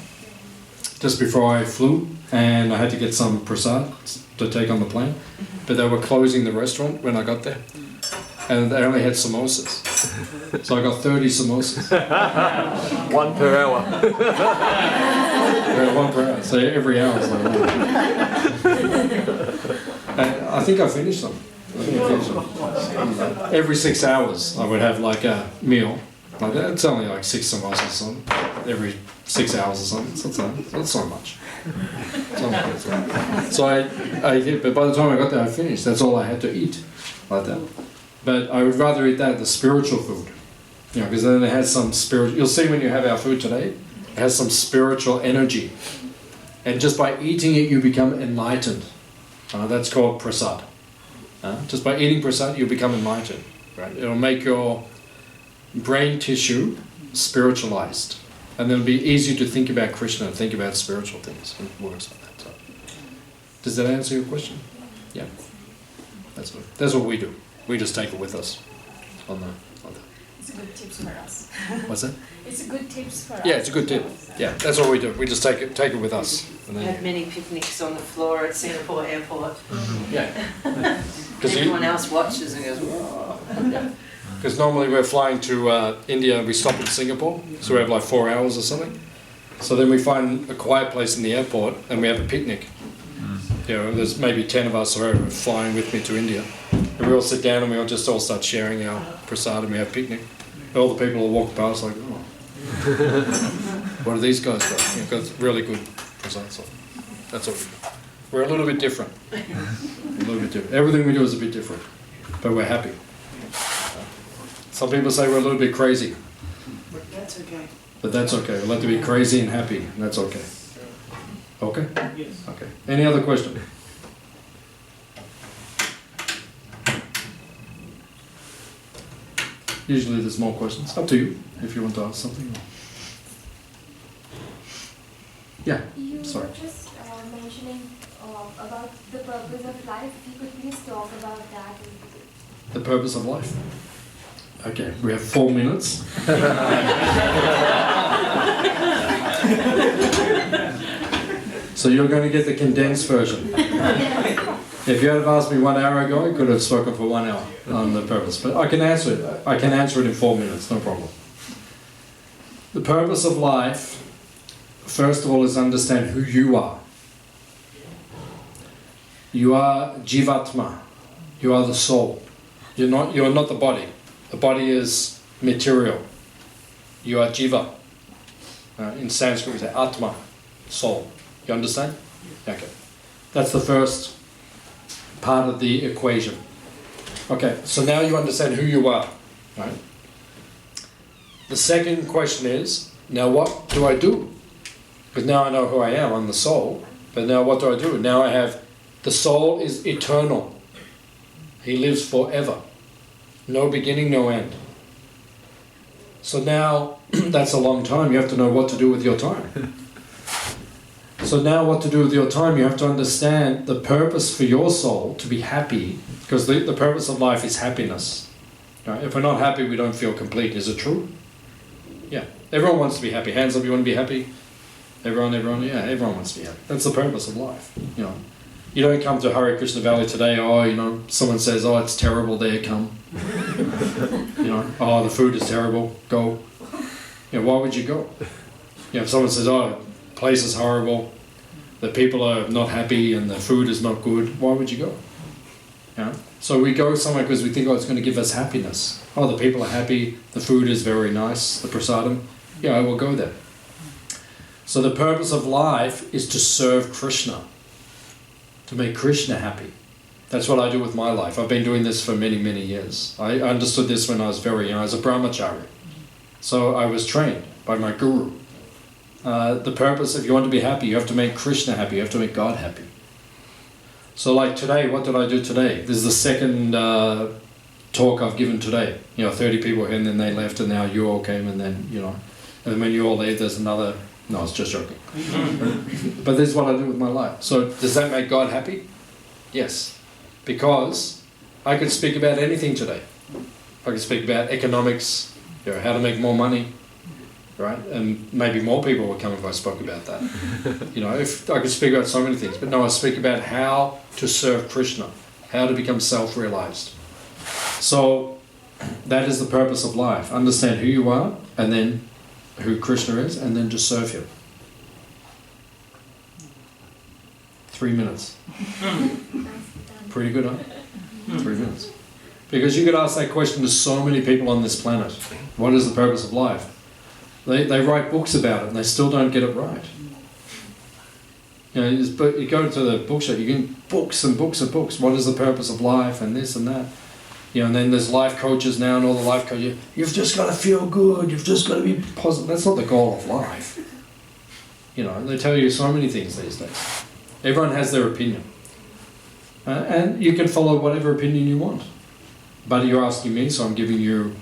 just before I flew, and I had to get some prasad to take on the plane. But they were closing the restaurant when I got there. And they only had samosas. So I got 30 samosas. 1 per hour. Yeah, 1 per hour. So every hour is like one. And I think I finished them. Every 6 hours I would have like a meal. Like that. It's only like 6 samosas or something. Every 6 hours or something. It's not so much. So I did, but by the time I got there I finished. That's all I had to eat. Like that. But I would rather eat that, the spiritual food. Because then it has some spiritual... You'll see when you have our food today, it has some spiritual energy. And just by eating it, you become enlightened. That's called prasad. Just by eating prasad, you become enlightened. Right? It'll make your brain tissue spiritualized. And then it'll be easier to think about Krishna and think about spiritual things. It works like that. So. Does that answer your question? Yeah. That's what we do. We just take it with us. It's a good tips for us. What's that? It's a good tips for us. Yeah, it's a good tip. Yeah, that's what we do. We just take it with us. And We then, had many picnics on the floor at Singapore airport. yeah. Everyone else watches and goes, whoa. Because normally we're flying to India, we stop in Singapore, so we have like 4 hours or something. So then we find a quiet place in the airport and we have a picnic. You know, there's maybe 10 of us who are flying with me to India. And we all sit down and we all start sharing our prasad and we have a picnic. And all the people will walk past like, oh, what are these guys got? You've got really good prasad. So that's what we do. We're a little bit different. Everything we do is a bit different. But we're happy. Some people say we're a little bit crazy. But that's okay. But that's okay. We'll have to be crazy and happy. And that's okay. Okay? Yes. Okay. Any other question? Usually there's more questions. Up to you, if you want to ask something. Yeah, You sorry. were just mentioning about the purpose of life. If you could please talk about that. The purpose of life. Okay, we have 4 minutes. So you're going to get the condensed version. If you had asked me 1 hour ago, I could have spoken for 1 hour on the purpose. But I can answer it. I can answer it in 4 minutes, no problem. The purpose of life, first of all, is understand who you are. You are Jivatma. You are the soul. You are not the body. The body is material. You are Jiva. In Sanskrit we say Atma, soul. You understand? Okay. That's the first part of the equation. Okay, so now you understand who you are, right? The second question is, now what do I do? Because now I know who I am, I'm the soul, but now what do I do? Now I have, the soul is eternal. He lives forever. No beginning, no end. So now, that's a long time, you have to know what to do with your time. So now what to do with your time, you have to understand the purpose for your soul to be happy, because the purpose of life is happiness. Right? If we're not happy, we don't feel complete. Is it true? Yeah. Everyone wants to be happy. Hands up, you want to be happy? Everyone, yeah, everyone wants to be happy. That's the purpose of life. You know, you don't come to Hare Krishna Valley today, someone says, oh, it's terrible there, come. Oh, the food is terrible, go. Why would you go? If someone says, oh, the place is horrible, the people are not happy and the food is not good, why would you go? So we go somewhere because we think, oh, it's going to give us happiness. Oh, the people are happy, the food is very nice, the prasadam. Yeah, I will go there. So the purpose of life is to serve Krishna, to make Krishna happy. That's what I do with my life. I've been doing this for many, many years. I understood this when I was very young. I was a brahmachari. So I was trained by my guru. The purpose, if you want to be happy, you have to make Krishna happy, you have to make God happy. So like today, what did I do today? This is the second talk I've given today. 30 people and then they left and now you all came and then, and when you all leave there's another, no, I was just joking. But this is what I do with my life. So does that make God happy? Yes. Because I could speak about anything today. I could speak about economics, how to make more money, right? And maybe more people will come if I spoke about that. If I could speak about so many things, but no, I speak about how to serve Krishna, how to become self-realized. So that is the purpose of life. Understand who you are, and then who Krishna is, and then just serve him. 3 minutes. Pretty good, huh? 3 minutes. Because you could ask that question to so many people on this planet. What is the purpose of life? They write books about it and they still don't get it right. But you go to the bookshop, you get books and books and books. What is the purpose of life and this and that? And then there's life coaches now and all the life coaches. You've just got to feel good. You've just got to be positive. That's not the goal of life. They tell you so many things these days. Everyone has their opinion. And you can follow whatever opinion you want. But you're asking me, so I'm giving you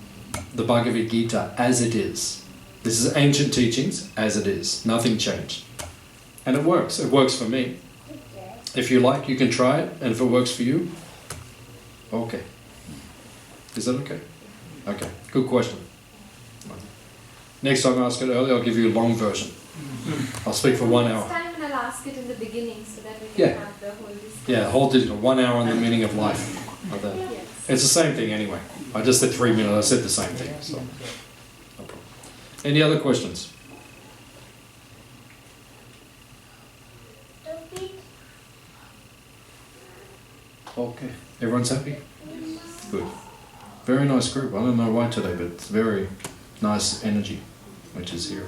the Bhagavad Gita as it is. This is ancient teachings as it is. Nothing changed. And it works. It works for me. If you like, you can try it. And if it works for you, okay. Is that okay? Okay. Good question. Next time I ask it early, I'll give you a long version. I'll speak for 1 hour. This time I'll ask it in the beginning so that we can Yeah. have the whole discussion. Yeah, whole digital. 1 hour on the meaning of life. Like that. Yes. It's the same thing anyway. I just said 3 minutes. I said the same thing. So, no problem. Any other questions? Okay. Everyone's happy? Good. Very nice group. I don't know why today, but it's very nice energy, which is here.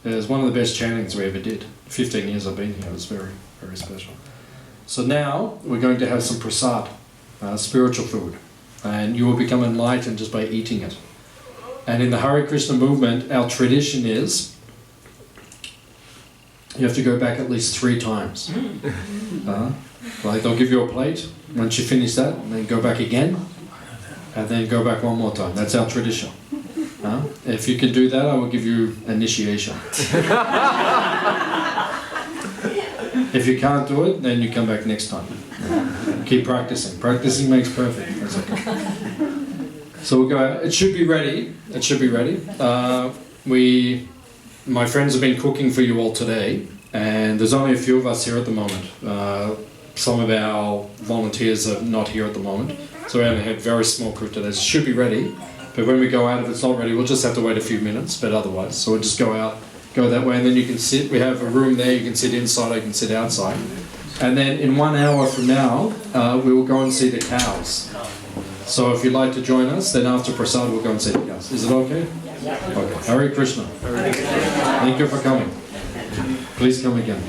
It was one of the best chantings we ever did. 15 years I've been here. It was very, very special. So now we're going to have some prasad, spiritual food. And you will become enlightened just by eating it. And in the Hare Krishna movement, our tradition is you have to go back at least 3 times. Like they'll give you a plate. Once you finish that, then go back again, and then go back 1 more time. That's our tradition. If you can do that, I will give you initiation. If you can't do it, then you come back next time. Keep practicing. Practicing makes perfect. That's okay. So we'll go out. It should be ready. It should be ready. My friends have been cooking for you all today, and there's only a few of us here at the moment. Some of our volunteers are not here at the moment, so we only have a very small group today. So it should be ready, but when we go out, if it's not ready, we'll just have to wait a few minutes, but otherwise. So we'll just go out, go that way, and then you can sit. We have a room there, you can sit inside or you can sit outside. And then in 1 hour from now, we will go and see the cows. So if you'd like to join us, then after prasad we'll go and see the cows. Is it okay? Okay. Hare Krishna. Thank you for coming. Please come again.